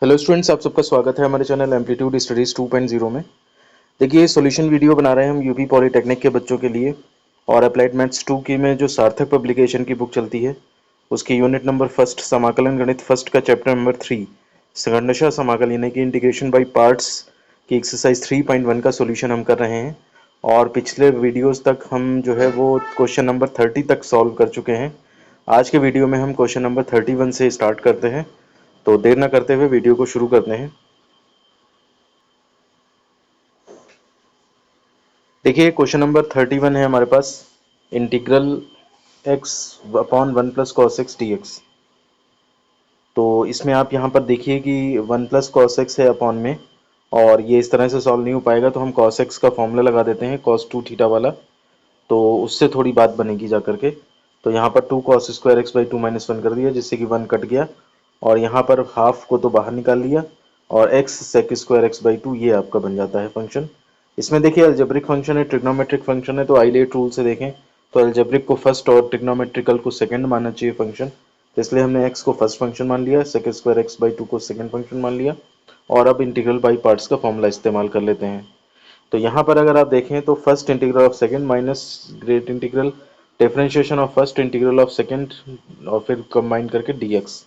Hello students, आप सबका स्वागत है हमारे चैनल एम्पलीट्यूड स्टडीज 2.0 में। देखिए, सॉल्यूशन वीडियो बना रहे हैं हम यूपी पॉलिटेक्निक के बच्चों के लिए। और अप्लाइड मैथ्स 2 की में जो सार्थक पब्लिकेशन की बुक चलती है उसकी यूनिट नंबर फर्स्ट समाकलन गणित फर्स्ट का चैप्टर नंबर 3 संगंडशा समाकल यानी कि इंटीग्रेशन बाई पार्ट्स की एक्सरसाइज 3.1 का सॉल्यूशन हम कर रहे हैं। और पिछले वीडियोस तक हम जो है वो क्वेश्चन नंबर 30 तक सॉल्व कर चुके हैं। आज के वीडियो में हम क्वेश्चन नंबर 31 से स्टार्ट करते हैं। तो देर न करते हुए वीडियो को शुरू करते हैं। देखिए, क्वेश्चन नंबर 31 है हमारे पास, integral x upon 1 plus cos x d x. तो इसमें आप यहाँ पर देखिए कि 1 प्लस कॉस एक्स है अपॉन में, और ये इस तरह से सॉल्व नहीं हो पाएगा, तो हम कॉस एक्स का फॉर्मूला लगा देते हैं कॉस 2 थीटा वाला। तो उससे थोड़ी बात बनेगी जा करके। तो यहाँ पर 2 cos square x by 2 minus 1 कर दिया, जिससे कि 1 कट गया, और यहाँ पर हाफ को तो बाहर निकाल लिया, और x sec square x by 2 ये आपका बन जाता है फंक्शन। इसमें देखिए अलजेब्रिक फंक्शन है, ट्रिग्नोमेट्रिक फंक्शन है, तो आइलेट रूल से देखें तो अलजेब्रिक को फर्स्ट और ट्रिग्नोमेट्रिकल को सेकंड मानना चाहिए फंक्शन। तो इसलिए हमने एक्स को फर्स्ट फंक्शन मान लिया, सेक स्क्वायर एक्स बाई 2 को सेकंड फंक्शन मान लिया। और अब इंटीग्रल बाई पार्ट्स का फॉर्मूला इस्तेमाल कर लेते हैं। तो यहाँ पर अगर आप देखें तो first integral of second minus great integral differentiation of first integral of second, और फिर कंबाइन करके डीएक्स।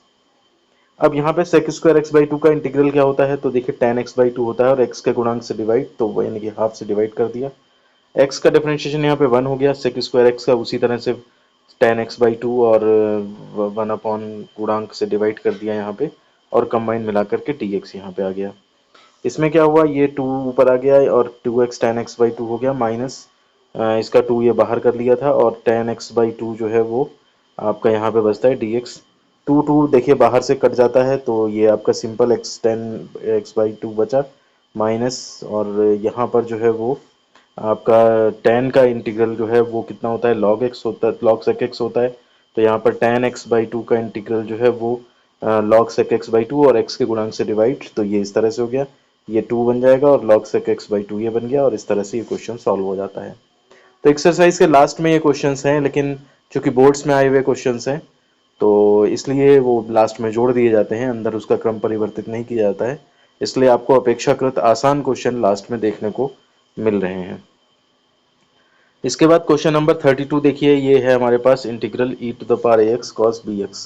अब यहाँ पे सेक स्क्वायर एक्स बाई 2 का इंटीग्रल क्या होता है, तो देखिए tan एक्स बाई 2 होता है, और एक्स के गुणांक से डिवाइड, तो वो यानी कि हाफ से डिवाइड कर दिया। एक्स का डिफरेंशिएशन यहाँ पे 1 हो गया, सेक स्क्वायर एक्स का उसी तरह से tan एक्स बाई 2 और 1 अपॉन गुणांक से डिवाइड कर दिया यहाँ पे, और कंबाइन मिला करके dx यहाँ पे आ गया। इसमें क्या हुआ, ये 2 ऊपर आ गया और 2x tan एक्स बाई 2 हो गया, माइनस इसका 2 ये बाहर कर लिया था, और tan एक्स बाई 2 जो है वो आपका यहाँ पे बचता है dx। 2 देखिए बाहर से कट जाता है, तो ये आपका simple x tan x by 2 बचा, माइनस, और यहाँ पर जो है वो आपका tan का इंटीग्रल जो है वो कितना होता है, log x होता है, log sec x होता है। तो यहाँ पर tan x बाई 2 का इंटीग्रल जो है वो log sec x बाई 2 और x के गुणांक से डिवाइड, तो ये इस तरह से हो गया, ये 2 बन जाएगा, और log sec x बाई 2 ये बन गया, और इस तरह से ये क्वेश्चन सॉल्व हो जाता है। तो एक्सरसाइज के लास्ट में ये क्वेश्चंस हैं, लेकिन चूंकि बोर्ड्स में आए हुए क्वेश्चंस हैं तो इसलिए वो लास्ट में जोड़ दिए जाते हैं, अंदर उसका क्रम परिवर्तित नहीं किया जाता है। इसलिए आपको अपेक्षाकृत आसान क्वेश्चन लास्ट में देखने को मिल रहे हैं। इसके बाद क्वेश्चन नंबर 32 देखिए, ये है हमारे पास integral e to the power ax cos bx।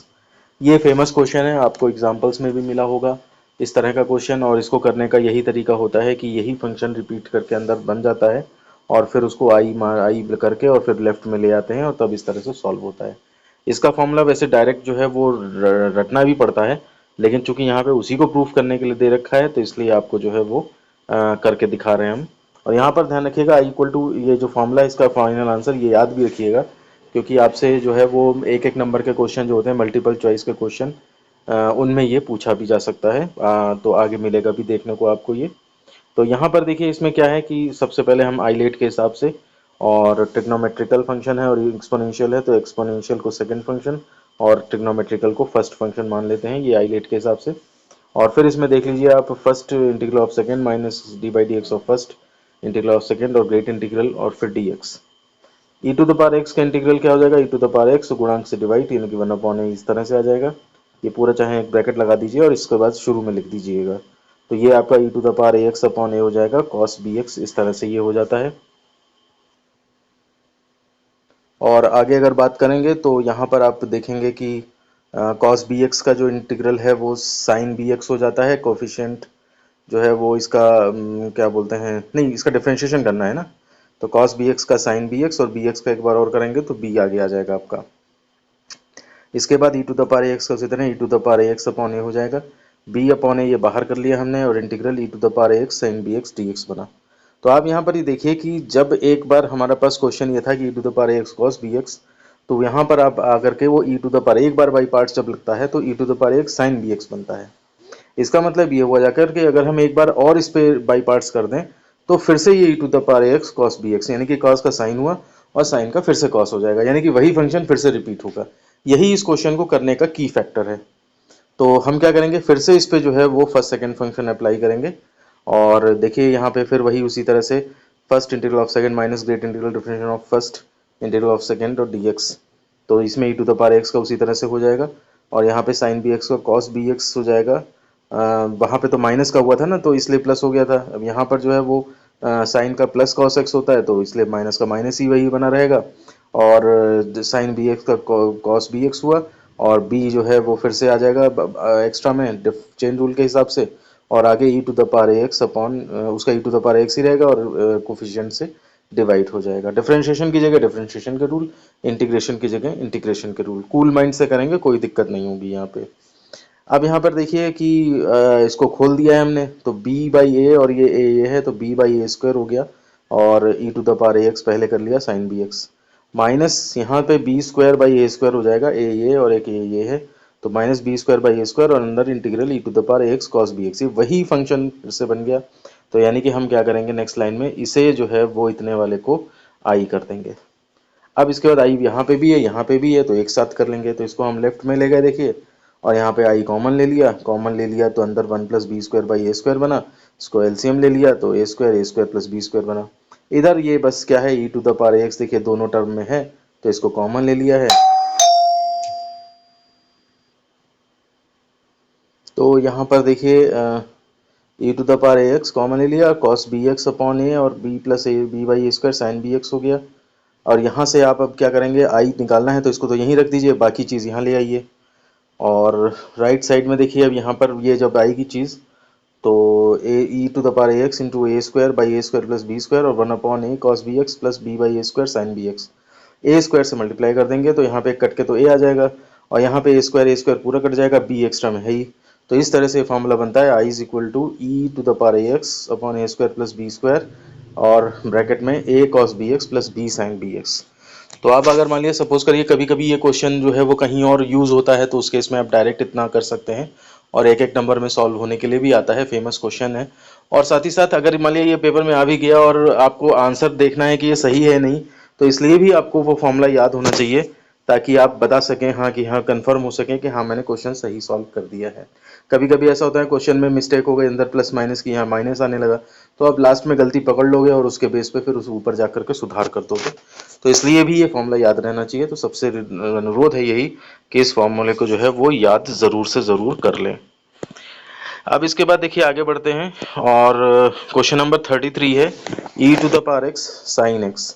ये फेमस क्वेश्चन है, आपको एग्जाम्पल्स में भी मिला होगा इस तरह का क्वेश्चन, और इसको करने का यही तरीका होता है कि यही फंक्शन रिपीट करके अंदर बन जाता है, और फिर उसको आई करके और फिर लेफ्ट में ले आते हैं, और तब इस तरह से सॉल्व होता है। इसका फॉर्मूला वैसे डायरेक्ट जो है वो रटना भी पड़ता है, लेकिन चूंकि यहाँ पे उसी को प्रूफ करने के लिए दे रखा है, तो इसलिए आपको जो है वो करके दिखा रहे हैं हम। और यहाँ पर ध्यान रखिएगा आई इक्वल टू, ये जो फॉर्मूला है इसका फाइनल आंसर ये याद भी रखिएगा, क्योंकि आपसे जो है वो एक एक नंबर के क्वेश्चन जो होते हैं मल्टीपल चॉइस के क्वेश्चन, उनमें ये पूछा भी जा सकता है। तो आगे मिलेगा भी देखने को आपको ये। तो यहाँ पर देखिए इसमें क्या है कि सबसे पहले हम आइलेट के हिसाब से, और ट्रिग्नोमेट्रिकल फंक्शन है और एक्सपोनेंशियल है, तो एक्सपोनेंशियल को सेकंड फंक्शन और ट्रिग्नोमेट्रिकल को फर्स्ट फंक्शन मान लेते हैं, ये आइलेट के हिसाब से। और फिर इसमें देख लीजिए आप, first integral of second minus d by d x of first integral of second, और ग्रेट इंटीग्रल, और फिर d x. E to the power x का इंटीग्रल क्या हो जाएगा, e to the power x गुणांक से डिवाइड, यानी कि 1 अपॉन ए, इस तरह से आ जाएगा। ये पूरा चाहे एक ब्रैकेट लगा दीजिए और इसके बाद शुरू में लिख दीजिएगा। तो ये आपका e to the power a x upon a हो जाएगा कॉस बी एक्स, इस तरह से ये हो जाता है। और आगे अगर बात करेंगे तो यहाँ पर आप देखेंगे कि कॉस बी एक्स का जो इंटीग्रल है वो साइन बी एक्स हो जाता है। कोफिशिएंट जो है वो इसका क्या बोलते हैं, नहीं इसका डिफरेंशिएशन करना है ना, तो कॉस बी एक्स का साइन बी एक्स, और बी एक्स का एक बार और करेंगे तो बी आगे आ जाएगा आपका। इसके बाद e to the power x का उसी तरह e to the power x upon a हो जाएगा, बी अपॉन ए ये बाहर कर लिया हमने, और integral e to the power x sine b x d x बना। तो आप यहाँ पर ये देखिए कि जब एक बार हमारे पास क्वेश्चन ये था कि e to the power x cos b x, तो यहाँ पर आप आकर के वो ई टू द पावर एक बार बाई पार्ट्स जब लगता है तो e to the power x sine b x बनता है। इसका मतलब ये हुआ जाकर कि अगर हम एक बार और इस पे बाई पार्ट्स कर दें तो फिर से ये e to the power x cos b x, यानी कि कॉस का साइन हुआ और साइन का फिर से कॉस हो जाएगा, यानी कि वही फंक्शन फिर से रिपीट होगा। यही इस क्वेश्चन को करने का की फैक्टर है। तो हम क्या करेंगे, फिर से इस पे जो है वो फर्स्ट सेकंड फंक्शन अप्लाई करेंगे, और देखिए यहाँ पे फिर वही उसी तरह से first integral of second minus great integral differentiation of first integral of second और डीएक्स। तो इसमें ई टू द पावर एक्स का उसी तरह से हो जाएगा, और यहाँ पे साइन बी एक्स का कॉस बी एक्स हो जाएगा, वहाँ पे तो माइनस का हुआ था ना, तो इसलिए प्लस हो गया था। अब यहाँ पर जो है वो साइन का प्लस कॉस एक्स होता है, तो इसलिए माइनस का माइनस ही वही बना रहेगा। और साइन बी एक्स का कॉस बी एक्स हुआ, और बी जो है वो फिर से आ जाएगा एक्स्ट्रा में चेन रूल के हिसाब से, और आगे e to the power x upon उसका e to the power x ही रहेगा, और कोफिशिएंट से डिवाइड हो जाएगा। डिफरेंशिएशन की जगह डिफरेंशिएशन के रूल, इंटीग्रेशन की जगह इंटीग्रेशन के रूल। कूल माइंड से करेंगे, कोई दिक्कत नहीं होगी यहाँ पे। अब यहाँ पर देखिए कि इसको खोल दिया है हमने, तो b बाई ए, और ये है तो b बाई ए स्क्वायर हो गया, और e to the power a x पहले कर लिया साइन बी एक्स, माइनस यहाँ पे b square by a square हो जाएगा, ए और एक ये है, तो minus b square by a square, और अंदर integral e to the power a x cos b x, ये वही फंक्शन फिर से बन गया। तो यानी कि हम क्या करेंगे नेक्स्ट लाइन में, इसे जो है वो इतने वाले को आई कर देंगे। अब इसके बाद आई यहाँ पे भी है, यहाँ पे भी है, तो एक साथ कर लेंगे। तो इसको हम लेफ्ट में ले गए देखिए, और यहाँ पे आई कॉमन ले लिया, कॉमन ले लिया तो अंदर one plus b square by a square बना, इसको एलसीएम ले लिया तो a square plus b square बना। इधर ये बस क्या है, e to the power x देखिए दोनों टर्म में है, तो इसको कॉमन ले लिया है। तो यहाँ पर देखिए e to the power a x common ले लिया, cos b x upon a, और b plus a b by a square sine b x हो गया। और यहाँ से आप अब क्या करेंगे, आई निकालना है तो इसको तो यहीं रख दीजिए, बाकी चीज़ यहाँ ले आइए। और राइट साइड में देखिए अब यहाँ पर ये जब आएगी चीज़, तो a e to the power a x into a square plus b square, और one upon a cos b x plus b by a square sine b x, a square से मल्टीप्लाई कर देंगे तो यहाँ पे कट के तो ए आ जाएगा, और यहाँ पे ए स्क्वायर पूरा कट जाएगा, बी एक्स्ट्रा में है ही। तो इस तरह से फॉर्मूला बनता है I is equal to e to the power a x upon a square plus b square, और ब्रैकेट में a cos b x plus b sine b x. तो आप अगर मान लिया सपोज करिए कभी कभी ये क्वेश्चन जो है वो कहीं और यूज़ होता है, तो उस केस में आप डायरेक्ट इतना कर सकते हैं, और एक एक नंबर में सॉल्व होने के लिए भी आता है, फेमस क्वेश्चन है। और साथ ही साथ अगर मान लिया ये पेपर में आ भी गया और आपको आंसर देखना है कि ये सही है नहीं, तो इसलिए भी आपको वो फॉर्मूला याद होना चाहिए, ताकि आप बता सकें हाँ कि हाँ कंफर्म हो सकें कि हाँ मैंने क्वेश्चन सही सॉल्व कर दिया है। कभी कभी ऐसा होता है क्वेश्चन में मिस्टेक हो गई, अंदर प्लस माइनस की यहाँ माइनस आने लगा, तो आप लास्ट में गलती पकड़ लोगे और उसके बेस पे फिर उस ऊपर जा करके सुधार कर दोगे। तो इसलिए भी ये फॉर्मूला याद रहना चाहिए। तो सबसे अनुरोध है यही कि इस फॉर्मूले को जो है वो याद ज़रूर से ज़रूर कर लें। अब इसके बाद देखिए आगे बढ़ते हैं, और क्वेश्चन नंबर 33 है e to the power x sine x.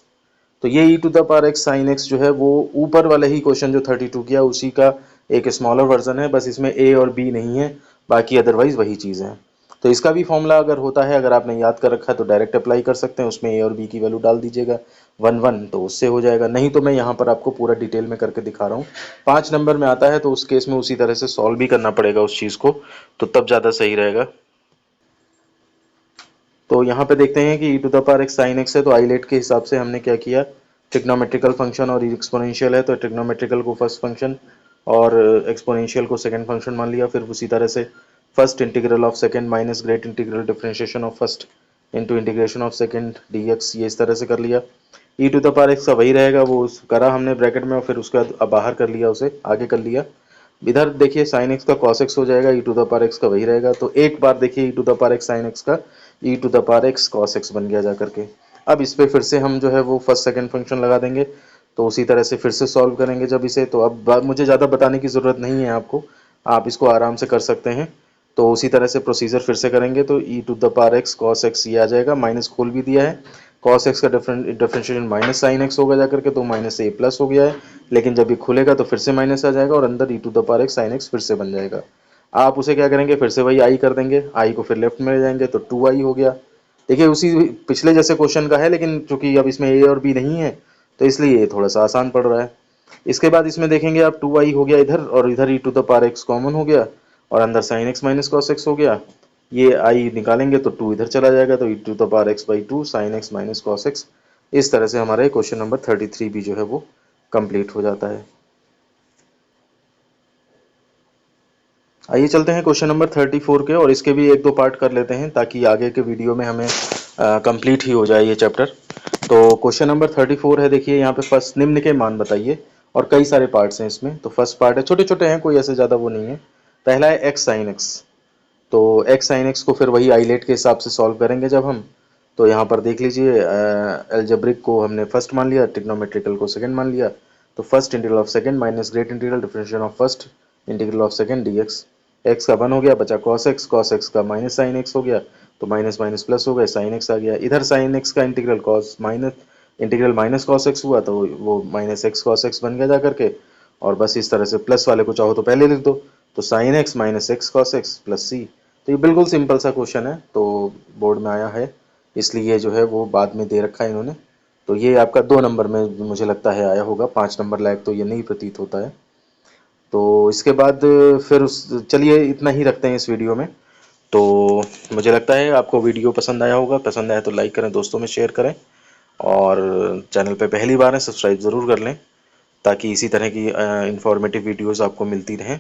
तो ये e to the power x sine x जो है वो ऊपर वाले ही क्वेश्चन जो 32 किया उसी का एक स्मॉलर वर्जन है, बस इसमें ए और बी नहीं है, बाकी अदरवाइज वही चीज़ है। तो इसका भी फॉर्मूला अगर होता है, अगर आपने याद कर रखा है तो डायरेक्ट अप्लाई कर सकते हैं, उसमें ए और बी की वैल्यू डाल दीजिएगा 1 1, तो उससे हो जाएगा। नहीं तो मैं यहाँ पर आपको पूरा डिटेल में करके दिखा रहा हूँ। 5 नंबर में आता है तो उस केस में उसी तरह से सॉल्व भी करना पड़ेगा उस चीज़ को, तो तब ज़्यादा सही रहेगा। तो यहाँ पे देखते हैं कि e to the power x sine x है, तो आईलेट के हिसाब से हमने क्या किया, ट्रिग्नोमेट्रिकल फंक्शन और एक्सपोनेंशियल है तो ट्रिग्नोमेट्रिकल को फर्स्ट फंक्शन और एक्सपोनेंशियल को सेकंड फंक्शन मान लिया। फिर उसी तरह से first integral of second minus great integral differentiation of first into integration of second d x, ये इस तरह से कर लिया। E to the power x का वही रहेगा, वो करा हमने ब्रैकेट में, और फिर उसके बाद बाहर कर लिया, उसे आगे कर लिया। इधर देखिए साइन एक्स का कॉस एक्स हो जाएगा, e to the power x का वही रहेगा। तो एक बार देखिए e to the power x sine x का e to the power x cos x बन गया जा करके। अब इस पे फिर से हम जो है वो फर्स्ट सेकंड फंक्शन लगा देंगे, तो उसी तरह से फिर से सॉल्व करेंगे जब इसे। तो अब मुझे ज़्यादा बताने की ज़रूरत नहीं है आपको, आप इसको आराम से कर सकते हैं। तो उसी तरह से प्रोसीजर फिर से करेंगे, तो e to the power x cos x ये आ जाएगा, माइनस खोल भी दिया है, कॉस एक्स का डिफरेंशिएशन माइनस साइन एक्स होगा जा करके, तो माइनस ए प्लस हो गया है। लेकिन जब ये खुलेगा तो फिर से माइनस आ जाएगा, और अंदर e to the power x sine x फिर से बन जाएगा। आप उसे क्या करेंगे, फिर से वही आई कर देंगे, आई को फिर लेफ्ट में ले जाएंगे तो 2i हो गया। देखिए उसी पिछले जैसे क्वेश्चन का है, लेकिन चूंकि अब इसमें ए और बी नहीं है तो इसलिए ये थोड़ा सा आसान पड़ रहा है। इसके बाद इसमें देखेंगे आप 2i हो गया इधर, और इधर e to the power x common हो गया, और अंदर sine x minus cos x हो गया। ये आई निकालेंगे तो 2 इधर चला जाएगा, तो e to the power x by 2 sine x minus cos x. इस तरह से हमारा क्वेश्चन नंबर 33 भी जो है वो कंप्लीट हो जाता है। आइए चलते हैं क्वेश्चन नंबर 34 के, और इसके भी एक दो पार्ट कर लेते हैं ताकि आगे के वीडियो में हमें कंप्लीट ही हो जाए ये चैप्टर। तो क्वेश्चन नंबर 34 है, देखिए यहाँ पे फर्स्ट निम्न के मान बताइए, और कई सारे पार्ट्स हैं इसमें। तो फर्स्ट पार्ट है, छोटे छोटे हैं, कोई ऐसे ज़्यादा वो नहीं है। पहला है एक्स साइन एक्स। तो एक्स साइन एक्स को फिर वही आईलेट के हिसाब से सॉल्व करेंगे जब हम। तो यहाँ पर देख लीजिए एल्जेब्रिक को हमने फर्स्ट मान लिया, ट्रिग्नोमेट्रिकल को सेकंड मान लिया। तो first integral of second minus great integral differentiation of first integral of second d x. X का 1 हो गया, बचा cos x का माइनस साइन एक्स हो गया, तो माइनस माइनस प्लस हो गए, साइन एक्स आ गया। इधर साइन एक्स का इंटीग्रल माइनस cos x हुआ, तो वो माइनस एक्स cos x बन गया जा करके। और बस इस तरह से प्लस वाले को चाहो तो पहले लिख दो, तो sine x minus x cos x plus c. तो ये बिल्कुल सिंपल सा क्वेश्चन है, तो बोर्ड में आया है, इसलिए जो है वो बाद में दे रखा है इन्होंने। तो ये आपका 2 नंबर में मुझे लगता है आया होगा, 5 नंबर लायक तो ये नहीं प्रतीत होता है। तो इसके बाद फिर उस चलिए इतना ही रखते हैं इस वीडियो में। तो मुझे लगता है आपको वीडियो पसंद आया होगा, पसंद आया तो लाइक करें, दोस्तों में शेयर करें, और चैनल पे पहली बार है सब्सक्राइब ज़रूर कर लें, ताकि इसी तरह की इंफॉर्मेटिव वीडियोस आपको मिलती रहें।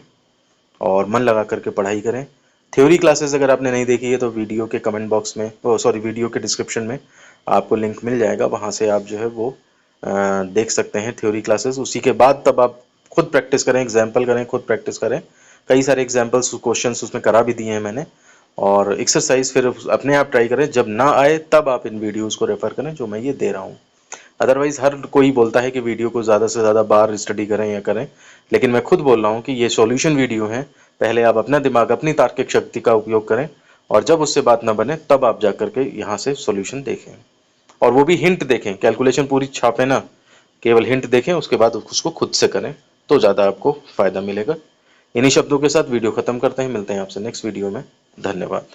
और मन लगा करके पढ़ाई करें। थ्योरी क्लासेस अगर आपने नहीं देखी है तो वीडियो के कमेंट बॉक्स में, वीडियो के डिस्क्रिप्शन में आपको लिंक मिल जाएगा, वहाँ से आप जो है वो देख सकते हैं थ्योरी क्लासेस। उसी के बाद तब आप खुद प्रैक्टिस करें, एग्जाम्पल करें, खुद प्रैक्टिस करें। कई सारे एग्जाम्पल्स क्वेश्चंस उसमें करा भी दिए हैं मैंने, और एक्सरसाइज फिर अपने आप ट्राई करें। जब ना आए तब आप इन वीडियोज़ को रेफ़र करें जो मैं ये दे रहा हूँ। अदरवाइज हर कोई बोलता है कि वीडियो को ज़्यादा से ज़्यादा बार स्टडी करें या करें, लेकिन मैं खुद बोल रहा हूँ कि ये सॉल्यूशन वीडियो है। पहले आप अपना दिमाग, अपनी तार्किक शक्ति का उपयोग करें, और जब उससे बात ना बने तब आप जा करके यहाँ से सॉल्यूशन देखें, और वो भी हिंट देखें, कैलकुलेशन पूरी छापें ना, केवल हिंट देखें, उसके बाद उसको खुद से करें, तो ज़्यादा आपको फ़ायदा मिलेगा। इन्हीं शब्दों के साथ वीडियो ख़त्म करते हैं, मिलते हैं आपसे नेक्स्ट वीडियो में। धन्यवाद।